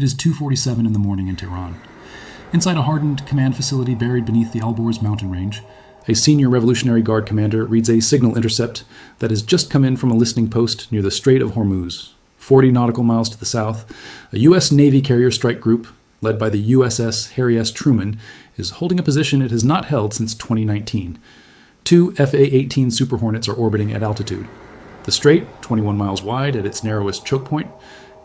It is 2:47 in the morning in Tehran. Inside a hardened command facility buried beneath the Alborz mountain range, a senior Revolutionary Guard commander reads a signal intercept that has just come in from a listening post near the Strait of Hormuz. 40 nautical miles to the south, a U.S. Navy carrier strike group, led by the USS Harry S. Truman, is holding a position it has not held since 2019. 2 FA-18 Super Hornets are orbiting at altitude. The strait, 21 miles wide at its narrowest choke point,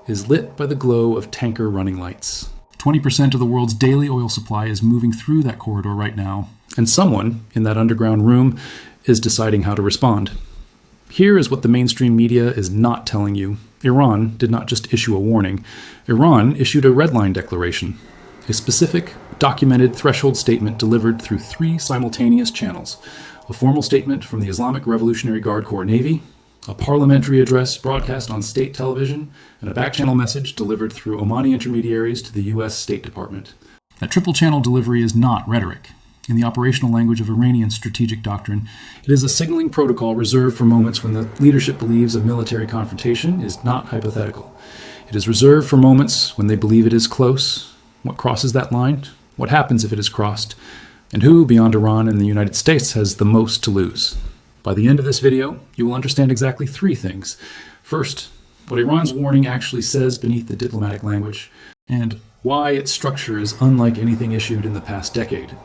is lit by the glow of tanker running lights. 20% of the world's daily oil supply is moving through that corridor right now, and someone in that underground room is deciding how to respond. Here is what the mainstream media is not telling you. Iran did not just issue a warning. Iran issued a red line declaration, a specific, documented threshold statement delivered through 3 simultaneous channels: a formal statement from the Islamic Revolutionary Guard Corps Navy, a parliamentary address broadcast on state television, and a back-channel message delivered through Omani intermediaries to the U.S. State Department. That triple-channel delivery is not rhetoric. In the operational language of Iranian strategic doctrine, it is a signaling protocol reserved for moments when the leadership believes a military confrontation is not hypothetical. It is reserved for moments when they believe it is close. What crosses that line? What happens if it is crossed? And who, beyond Iran and the United States, has the most to lose? By the end of this video, you will understand exactly 3 things. First, what Iran's warning actually says beneath the diplomatic language, and why its structure is unlike anything issued in the past decade.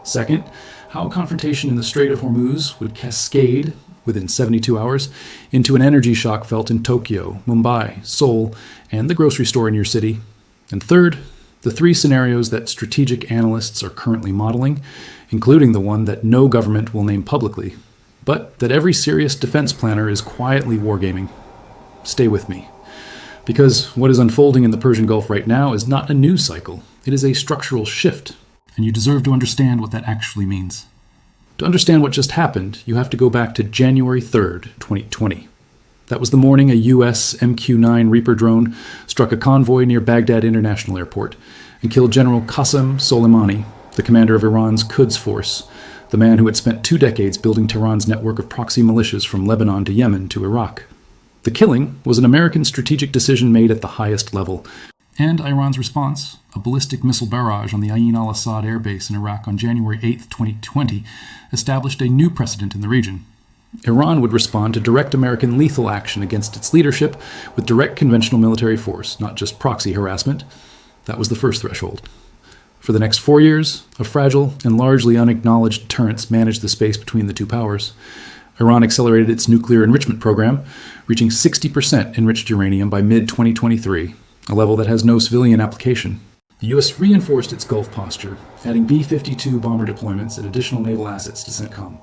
Second, how a confrontation in the Strait of Hormuz would cascade, within 72 hours, into an energy shock felt in Tokyo, Mumbai, Seoul, and the grocery store in your city. And third, the 3 scenarios that strategic analysts are currently modeling, including the one that no government will name publicly, but that every serious defense planner is quietly wargaming. Stay with me. Because what is unfolding in the Persian Gulf right now is not a news cycle. It is a structural shift. And you deserve to understand what that actually means. To understand what just happened, you have to go back to January 3rd, 2020. That was the morning a U.S. MQ-9 Reaper drone struck a convoy near Baghdad International Airport and killed General Qasem Soleimani, the commander of Iran's Quds Force, the man who had spent 2 decades building Tehran's network of proxy militias from Lebanon to Yemen to Iraq. The killing was an American strategic decision made at the highest level. And Iran's response, a ballistic missile barrage on the Ain al-Assad air base in Iraq on January 8, 2020, established a new precedent in the region. Iran would respond to direct American lethal action against its leadership with direct conventional military force, not just proxy harassment. That was the first threshold. For the next 4 years, a fragile and largely unacknowledged deterrence managed the space between the 2 powers. Iran accelerated its nuclear enrichment program, reaching 60% enriched uranium by mid-2023, a level that has no civilian application. The U.S. reinforced its Gulf posture, adding B-52 bomber deployments and additional naval assets to CENTCOM.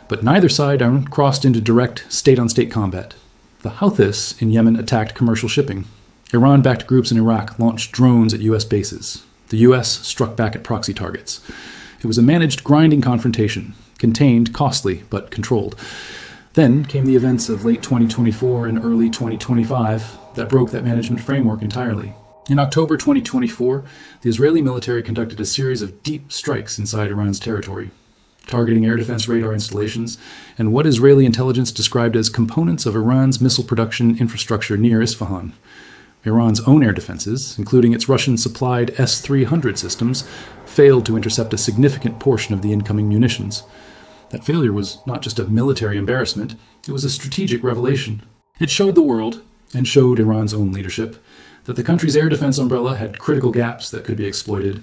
But neither side crossed into direct state-on-state combat. The Houthis in Yemen attacked commercial shipping. Iran-backed groups in Iraq launched drones at U.S. bases. The U.S. struck back at proxy targets. It was a managed, grinding confrontation, contained, costly, but controlled. Then came the events of late 2024 and early 2025 that broke that management framework entirely. In October 2024, the Israeli military conducted a series of deep strikes inside Iran's territory, targeting air defense radar installations and what Israeli intelligence described as components of Iran's missile production infrastructure near Isfahan. Iran's own air defenses, including its Russian-supplied S-300 systems, failed to intercept a significant portion of the incoming munitions. That failure was not just a military embarrassment, it was a strategic revelation. It showed the world, and showed Iran's own leadership, that the country's air defense umbrella had critical gaps that could be exploited.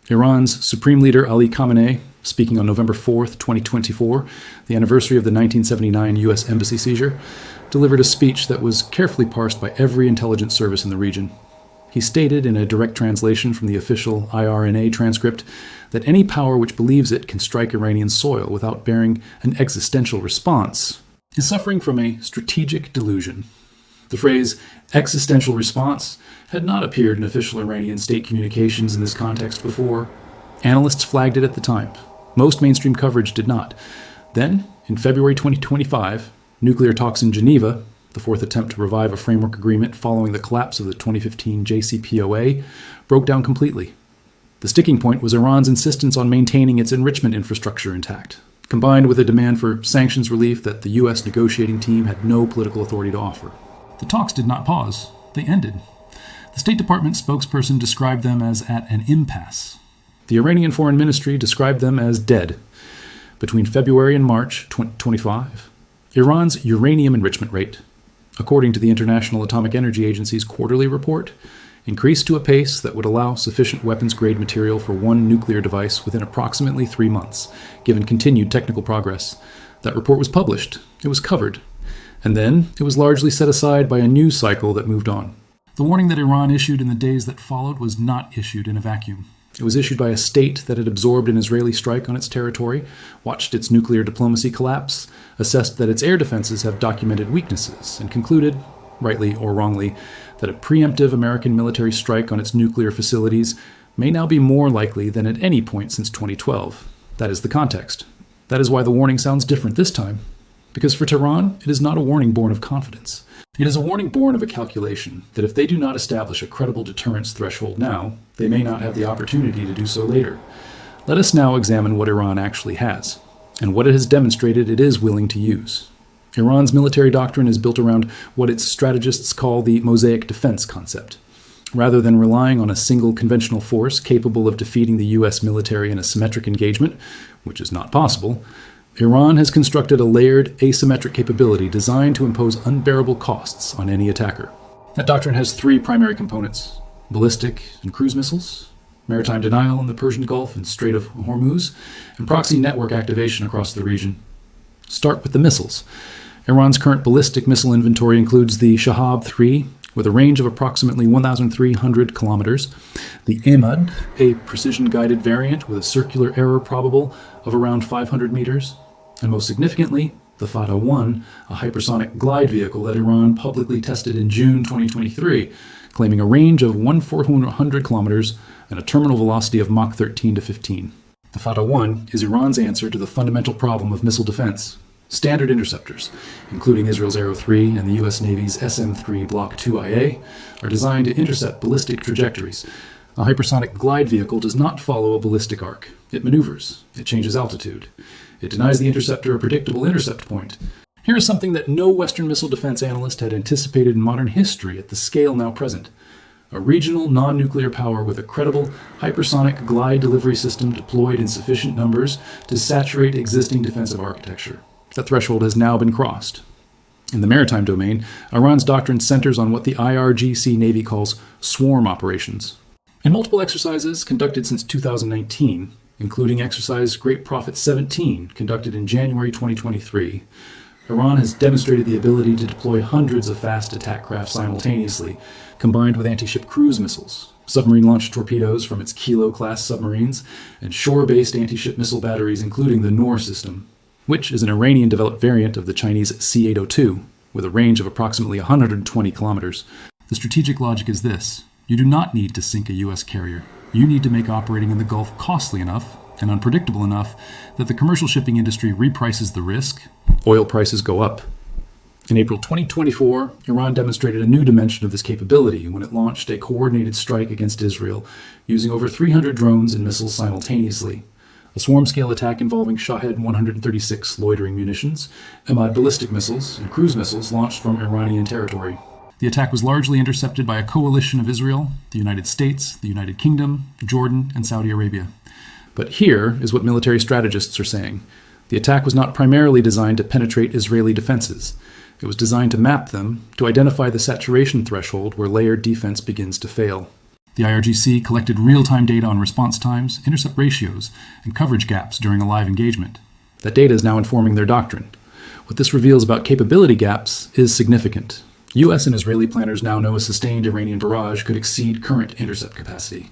Iran's Supreme Leader Ali Khamenei, speaking on November 4th, 2024, the anniversary of the 1979 U.S. Embassy seizure, delivered a speech that was carefully parsed by every intelligence service in the region. He stated in a direct translation from the official IRNA transcript that any power which believes it can strike Iranian soil without bearing an existential response is suffering from a strategic delusion. The phrase existential response had not appeared in official Iranian state communications in this context before. Analysts flagged it at the time. Most mainstream coverage did not. Then, in February 2025, nuclear talks in Geneva, the 4th attempt to revive a framework agreement following the collapse of the 2015 JCPOA, broke down completely. The sticking point was Iran's insistence on maintaining its enrichment infrastructure intact, combined with a demand for sanctions relief that the U.S. negotiating team had no political authority to offer. The talks did not pause. They ended. The State Department spokesperson described them as at an impasse. The Iranian Foreign Ministry described them as dead. Between February and March 2025, Iran's uranium enrichment rate, according to the International Atomic Energy Agency's quarterly report, increased to a pace that would allow sufficient weapons-grade material for one nuclear device within approximately 3 months, given continued technical progress. That report was published, it was covered, and then it was largely set aside by a news cycle that moved on. The warning that Iran issued in the days that followed was not issued in a vacuum. It was issued by a state that had absorbed an Israeli strike on its territory, watched its nuclear diplomacy collapse, assessed that its air defenses have documented weaknesses, and concluded, rightly or wrongly, that a preemptive American military strike on its nuclear facilities may now be more likely than at any point since 2012. That is the context. That is why the warning sounds different this time. Because for Tehran, it is not a warning born of confidence. It is a warning born of a calculation that if they do not establish a credible deterrence threshold now, they may not have the opportunity to do so later. Let us now examine what Iran actually has, and what it has demonstrated it is willing to use. Iran's military doctrine is built around what its strategists call the mosaic defense concept. Rather than relying on a single conventional force capable of defeating the U.S. military in a symmetric engagement, which is not possible, Iran has constructed a layered, asymmetric capability designed to impose unbearable costs on any attacker. That doctrine has 3 primary components: ballistic and cruise missiles, maritime denial in the Persian Gulf and Strait of Hormuz, and proxy network activation across the region. Start with the missiles. Iran's current ballistic missile inventory includes the Shahab-3, with a range of approximately 1,300 kilometers, the Ahmad, a precision-guided variant with a circular error probable of around 500 meters, and most significantly, the Fateh-1, a hypersonic glide vehicle that Iran publicly tested in June 2023, claiming a range of 1,400 kilometers and a terminal velocity of Mach 13 to 15. The Fateh-1 is Iran's answer to the fundamental problem of missile defense. Standard interceptors, including Israel's Arrow 3 and the U.S. Navy's SM-3 Block 2IA, are designed to intercept ballistic trajectories. A hypersonic glide vehicle does not follow a ballistic arc. It maneuvers. It changes altitude. It denies the interceptor a predictable intercept point. Here is something that no Western missile defense analyst had anticipated in modern history at the scale now present. A regional non-nuclear power with a credible hypersonic glide delivery system deployed in sufficient numbers to saturate existing defensive architecture. That threshold has now been crossed. In the maritime domain, Iran's doctrine centers on what the IRGC Navy calls swarm operations. In multiple exercises conducted since 2019, including exercise Great Prophet 17, conducted in January 2023, Iran has demonstrated the ability to deploy hundreds of fast attack craft simultaneously, combined with anti-ship cruise missiles, submarine-launched torpedoes from its Kilo-class submarines, and shore-based anti-ship missile batteries, including the Noor system, which is an Iranian-developed variant of the Chinese C-802, with a range of approximately 120 kilometers. The strategic logic is this: you do not need to sink a U.S. carrier. You need to make operating in the Gulf costly enough and unpredictable enough that the commercial shipping industry reprices the risk. Oil prices go up. In April 2024, Iran demonstrated a new dimension of this capability when it launched a coordinated strike against Israel using over 300 drones and missiles simultaneously. A swarm-scale attack involving Shahed 136 loitering munitions, Ahmad ballistic missiles, and cruise missiles launched from Iranian territory. The attack was largely intercepted by a coalition of Israel, the United States, the United Kingdom, Jordan, and Saudi Arabia. But here is what military strategists are saying. The attack was not primarily designed to penetrate Israeli defenses. It was designed to map them, to identify the saturation threshold where layered defense begins to fail. The IRGC collected real-time data on response times, intercept ratios, and coverage gaps during a live engagement. That data is now informing their doctrine. What this reveals about capability gaps is significant. U.S. and Israeli planners now know a sustained Iranian barrage could exceed current intercept capacity.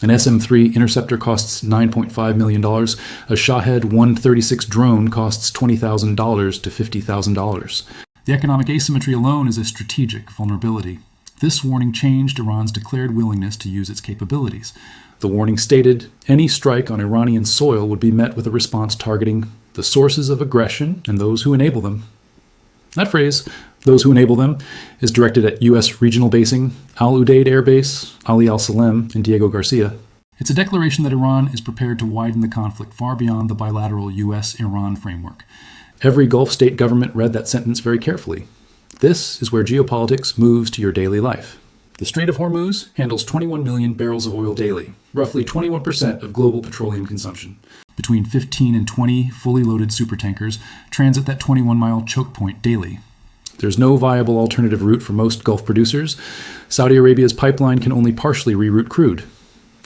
An SM-3 interceptor costs $9.5 million. A Shahed 136 drone costs $20,000 to $50,000. The economic asymmetry alone is a strategic vulnerability. This warning changed Iran's declared willingness to use its capabilities. The warning stated any strike on Iranian soil would be met with a response targeting the sources of aggression and those who enable them. That phrase, those who enable them, is directed at U.S. regional basing, Al Udeid Air Base, Ali al-Salem, and Diego Garcia. It's a declaration that Iran is prepared to widen the conflict far beyond the bilateral U.S.-Iran framework. Every Gulf state government read that sentence very carefully. This is where geopolitics moves to your daily life. The Strait of Hormuz handles 21 million barrels of oil daily, roughly 21% of global petroleum consumption. Between 15 and 20 fully loaded supertankers transit that 21-mile choke point daily. There's no viable alternative route for most Gulf producers. Saudi Arabia's pipeline can only partially reroute crude.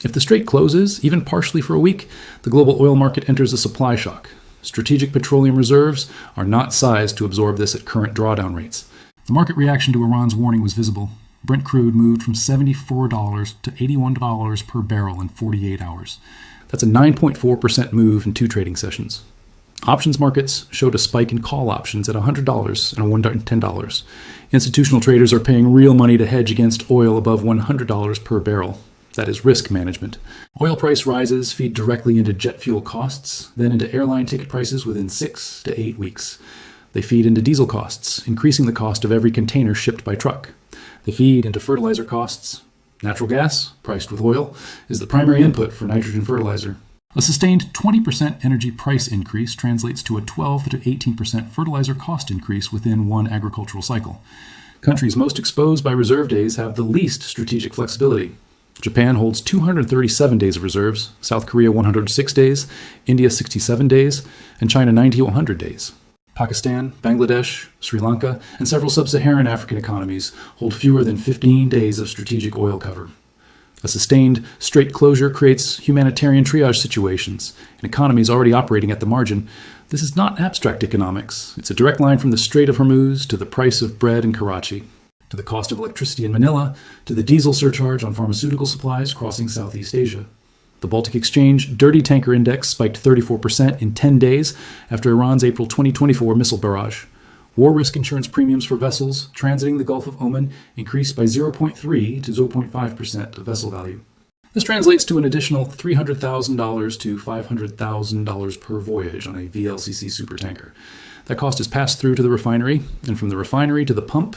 If the strait closes, even partially for a week, the global oil market enters a supply shock. Strategic petroleum reserves are not sized to absorb this at current drawdown rates. The market reaction to Iran's warning was visible. Brent crude moved from $74 to $81 per barrel in 48 hours. That's a 9.4% move in 2 trading sessions. Options markets showed a spike in call options at $100 and $110. Institutional traders are paying real money to hedge against oil above $100 per barrel. That is risk management. Oil price rises feed directly into jet fuel costs, then into airline ticket prices within 6 to 8 weeks. They feed into diesel costs, increasing the cost of every container shipped by truck. They feed into fertilizer costs. Natural gas, priced with oil, is the primary input for nitrogen fertilizer. A sustained 20% energy price increase translates to a 12 to 18% fertilizer cost increase within one agricultural cycle. Countries most exposed by reserve days have the least strategic flexibility. Japan holds 237 days of reserves, South Korea 106 days, India 67 days, and China 90 to 100 days. Pakistan, Bangladesh, Sri Lanka, and several sub-Saharan African economies hold fewer than 15 days of strategic oil cover. A sustained strait closure creates humanitarian triage situations in economies already operating at the margin. This is not abstract economics. It's a direct line from the Strait of Hormuz to the price of bread in Karachi, to the cost of electricity in Manila, to the diesel surcharge on pharmaceutical supplies crossing Southeast Asia. The Baltic Exchange Dirty Tanker Index spiked 34% in 10 days after Iran's April 2024 missile barrage. War risk insurance premiums for vessels transiting the Gulf of Oman increased by 0.3 to 0.5% of vessel value. This translates to an additional $300,000 to $500,000 per voyage on a VLCC supertanker. That cost is passed through to the refinery, and from the refinery to the pump,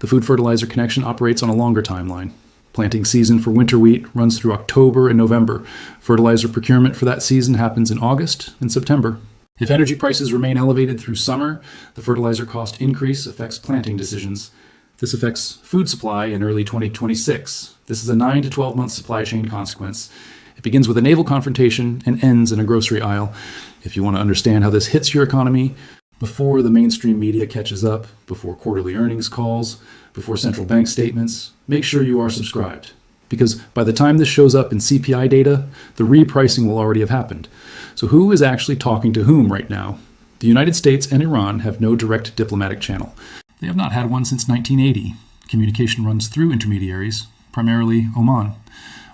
the food fertilizer connection operates on a longer timeline. Planting season for winter wheat runs through October and November. Fertilizer procurement for that season happens in August and September. If energy prices remain elevated through summer, the fertilizer cost increase affects planting decisions. This affects food supply in early 2026. This is a 9 to 12 month supply chain consequence. It begins with a naval confrontation and ends in a grocery aisle. If you want to understand how this hits your economy, before the mainstream media catches up, before quarterly earnings calls, before central bank statements, make sure you are subscribed. Because by the time this shows up in CPI data, the repricing will already have happened. So who is actually talking to whom right now? The United States and Iran have no direct diplomatic channel. They have not had one since 1980. Communication runs through intermediaries, primarily Oman.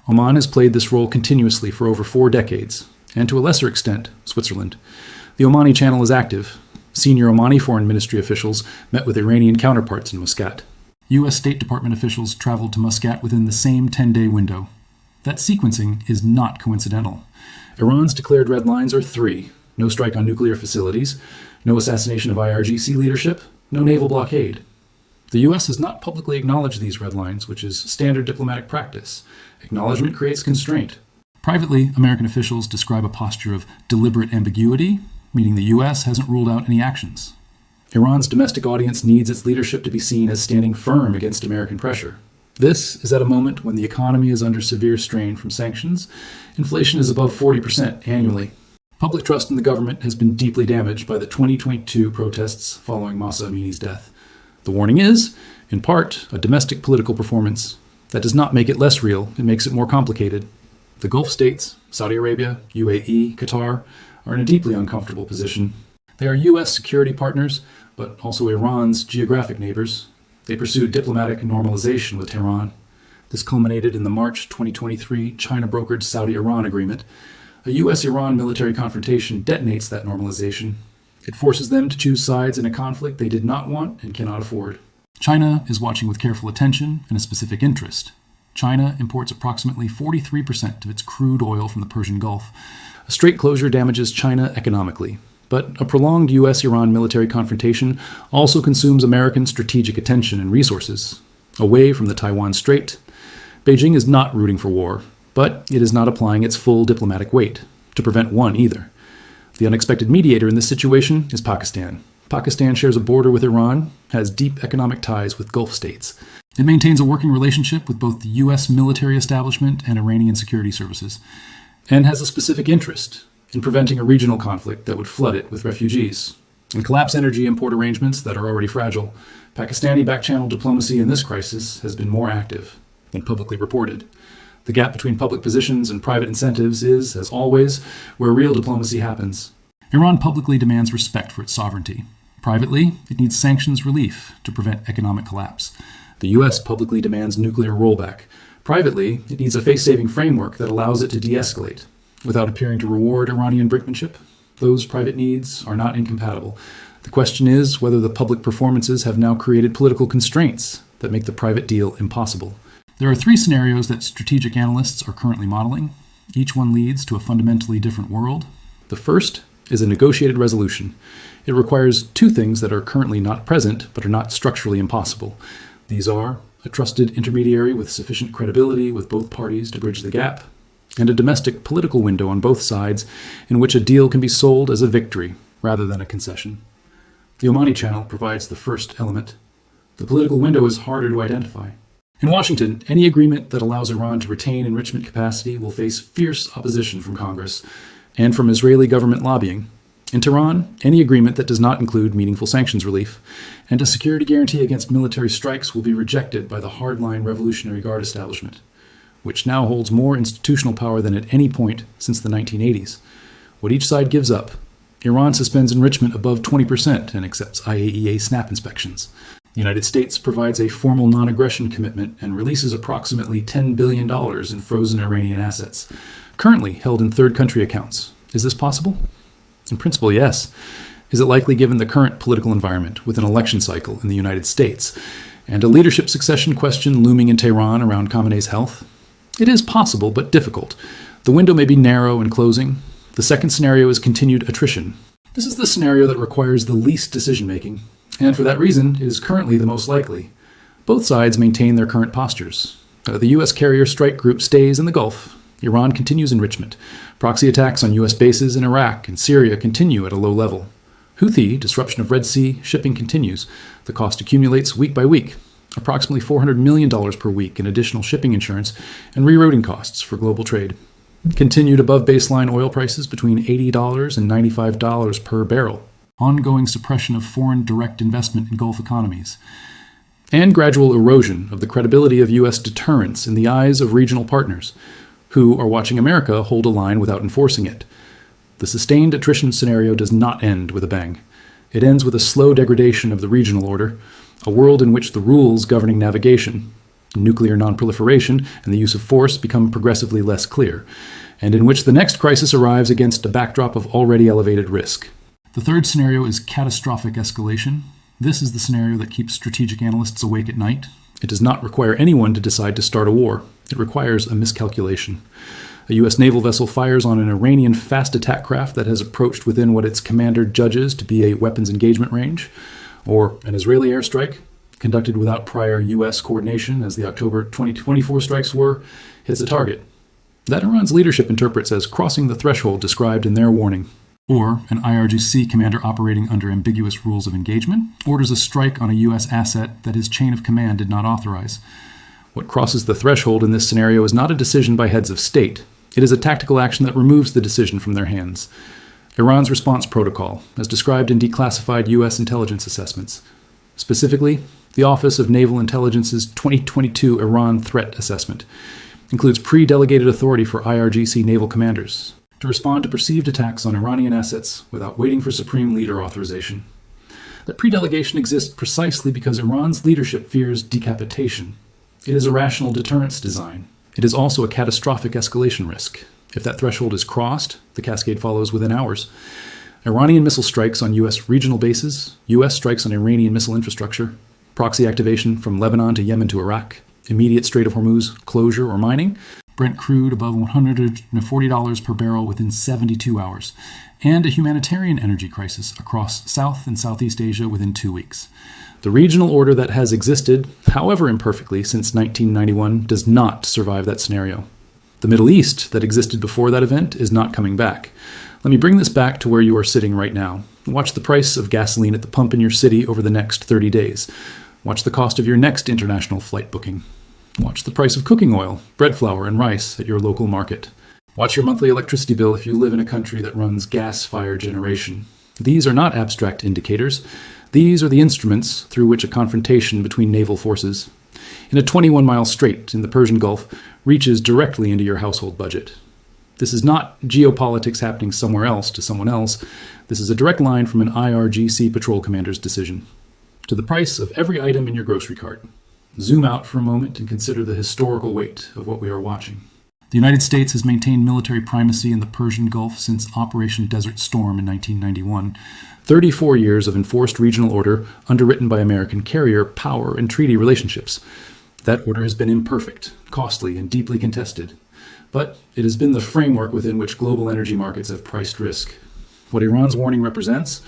Oman has played this role continuously for over 4 decades, and to a lesser extent, Switzerland. The Omani channel is active. Senior Omani foreign ministry officials met with Iranian counterparts in Muscat. U.S. State Department officials traveled to Muscat within the same 10-day window. That sequencing is not coincidental. Iran's declared red lines are 3. No strike on nuclear facilities, no assassination of IRGC leadership, no naval blockade. The U.S. has not publicly acknowledged these red lines, which is standard diplomatic practice. Acknowledgement creates constraint. Privately, American officials describe a posture of deliberate ambiguity, meaning the U.S. hasn't ruled out any actions. Iran's domestic audience needs its leadership to be seen as standing firm against American pressure. This is at a moment when the economy is under severe strain from sanctions. Inflation is above 40% annually. Public trust in the government has been deeply damaged by the 2022 protests following Mahsa Amini's death. The warning is, in part, a domestic political performance. That does not make it less real, it makes it more complicated. The Gulf states, Saudi Arabia, UAE, Qatar, are in a deeply uncomfortable position. They are U.S. security partners, but also Iran's geographic neighbors. They pursued diplomatic normalization with Tehran. This culminated in the March 2023 China-brokered Saudi-Iran agreement. A U.S.-Iran military confrontation detonates that normalization. It forces them to choose sides in a conflict they did not want and cannot afford. China is watching with careful attention and a specific interest. China imports approximately 43% of its crude oil from the Persian Gulf. A strait closure damages China economically, but a prolonged U.S.-Iran military confrontation also consumes American strategic attention and resources. Away from the Taiwan Strait, Beijing is not rooting for war, but it is not applying its full diplomatic weight to prevent one either. The unexpected mediator in this situation is Pakistan. Pakistan shares a border with Iran, has deep economic ties with Gulf states. It maintains a working relationship with both the U.S. military establishment and Iranian security services, and has a specific interest in preventing a regional conflict that would flood it with refugees and collapse energy import arrangements that are already fragile. Pakistani back-channel diplomacy in this crisis has been more active than publicly reported. The gap between public positions and private incentives is, as always, where real diplomacy happens. Iran publicly demands respect for its sovereignty. Privately, it needs sanctions relief to prevent economic collapse. The U.S. publicly demands nuclear rollback. Privately, it needs a face-saving framework that allows it to de-escalate without appearing to reward Iranian brinkmanship. Those private needs are not incompatible. The question is whether the public performances have now created political constraints that make the private deal impossible. There are three scenarios that strategic analysts are currently modeling. Each one leads to a fundamentally different world. The first is a negotiated resolution. It requires two things that are currently not present but are not structurally impossible. These are a trusted intermediary with sufficient credibility with both parties to bridge the gap, and a domestic political window on both sides in which a deal can be sold as a victory rather than a concession. The Omani Channel provides the first element. The political window is harder to identify. In Washington, any agreement that allows Iran to retain enrichment capacity will face fierce opposition from Congress and from Israeli government lobbying. In Tehran, any agreement that does not include meaningful sanctions relief and a security guarantee against military strikes will be rejected by the hardline Revolutionary Guard establishment, which now holds more institutional power than at any point since the 1980s. What each side gives up, Iran suspends enrichment above 20% and accepts IAEA SNAP inspections. The United States provides a formal non-aggression commitment and releases approximately $10 billion in frozen Iranian assets, currently held in third country accounts. Is this possible? In principle, yes. Is it likely given the current political environment with an election cycle in the United States and a leadership succession question looming in Tehran around Khamenei's health? It is possible, but difficult. The window may be narrow and closing. The second scenario is continued attrition. This is the scenario that requires the least decision-making, and for that reason, it is currently the most likely. Both sides maintain their current postures. The U.S. carrier strike group stays in the Gulf. Iran continues enrichment. Proxy attacks on U.S. bases in Iraq and Syria continue at a low level. Houthi disruption of Red Sea shipping continues. The cost accumulates week by week. Approximately $400 million per week in additional shipping insurance and rerouting costs for global trade. Continued above baseline oil prices between $80 and $95 per barrel. Ongoing suppression of foreign direct investment in Gulf economies. And gradual erosion of the credibility of U.S. deterrence in the eyes of regional partners, who are watching America hold a line without enforcing it. The sustained attrition scenario does not end with a bang. It ends with a slow degradation of the regional order, a world in which the rules governing navigation, nuclear nonproliferation, and the use of force become progressively less clear, and in which the next crisis arrives against a backdrop of already elevated risk. The third scenario is catastrophic escalation. This is the scenario that keeps strategic analysts awake at night. It does not require anyone to decide to start a war. It requires a miscalculation. A U.S. naval vessel fires on an Iranian fast attack craft that has approached within what its commander judges to be a weapons engagement range, or an Israeli airstrike, conducted without prior U.S. coordination, as the October 2024 strikes were, hits a target that Iran's leadership interprets as crossing the threshold described in their warning. Or an IRGC commander operating under ambiguous rules of engagement orders a strike on a U.S. asset that his chain of command did not authorize. What crosses the threshold in this scenario is not a decision by heads of state. It is a tactical action that removes the decision from their hands. Iran's response protocol, as described in declassified U.S. intelligence assessments. Specifically, the Office of Naval Intelligence's 2022 Iran Threat Assessment includes pre-delegated authority for IRGC naval commanders to respond to perceived attacks on Iranian assets without waiting for Supreme Leader authorization. That pre-delegation exists precisely because Iran's leadership fears decapitation. It is a rational deterrence design. It is also a catastrophic escalation risk. If that threshold is crossed, the cascade follows within hours. Iranian missile strikes on U.S. regional bases, U.S. strikes on Iranian missile infrastructure, proxy activation from Lebanon to Yemen to Iraq, immediate Strait of Hormuz closure or mining, Brent crude above $140 per barrel within 72 hours, and a humanitarian energy crisis across South and Southeast Asia within 2 weeks. The regional order that has existed, however imperfectly, since 1991 does not survive that scenario. The Middle East that existed before that event is not coming back. Let me bring this back to where you are sitting right now. Watch the price of gasoline at the pump in your city over the next 30 days. Watch the cost of your next international flight booking. Watch the price of cooking oil, bread flour, and rice at your local market. Watch your monthly electricity bill if you live in a country that runs gas-fired generation. These are not abstract indicators. These are the instruments through which a confrontation between naval forces in a 21-mile strait in the Persian Gulf reaches directly into your household budget. This is not geopolitics happening somewhere else to someone else. This is a direct line from an IRGC patrol commander's decision. To the price of every item in your grocery cart. Zoom out for a moment and consider the historical weight of what we are watching. The United States has maintained military primacy in the Persian Gulf since Operation Desert Storm in 1991. 34 years of enforced regional order underwritten by American carrier, power, and treaty relationships. That order has been imperfect, costly, and deeply contested. But it has been the framework within which global energy markets have priced risk. What Iran's warning represents,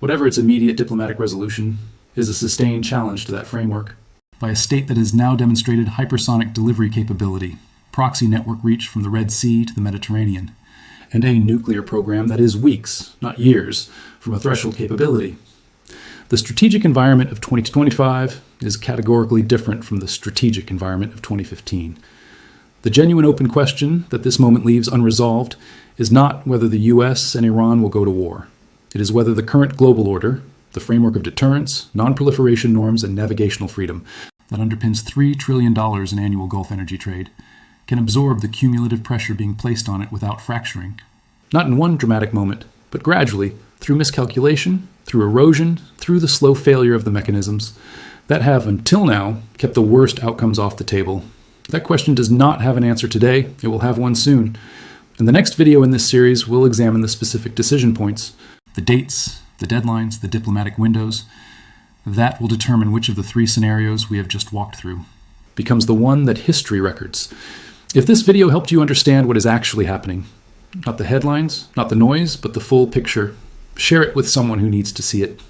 whatever its immediate diplomatic resolution, is a sustained challenge to that framework. By a state that has now demonstrated hypersonic delivery capability, proxy network reach from the Red Sea to the Mediterranean, and a nuclear program that is weeks, not years, from a threshold capability. The strategic environment of 2025 is categorically different from the strategic environment of 2015. The genuine open question that this moment leaves unresolved is not whether the US and Iran will go to war. It is whether the current global order, the framework of deterrence, non-proliferation norms, and navigational freedom that underpins $3 trillion in annual Gulf energy trade, can absorb the cumulative pressure being placed on it without fracturing. Not in one dramatic moment, but gradually, through miscalculation, through erosion, through the slow failure of the mechanisms that have, until now, kept the worst outcomes off the table. That question does not have an answer today. It will have one soon. In the next video in this series, we'll examine the specific decision points, the dates, the deadlines, the diplomatic windows. That will determine which of the three scenarios we have just walked through becomes the one that history records. If this video helped you understand what is actually happening, not the headlines, not the noise, but the full picture, share it with someone who needs to see it.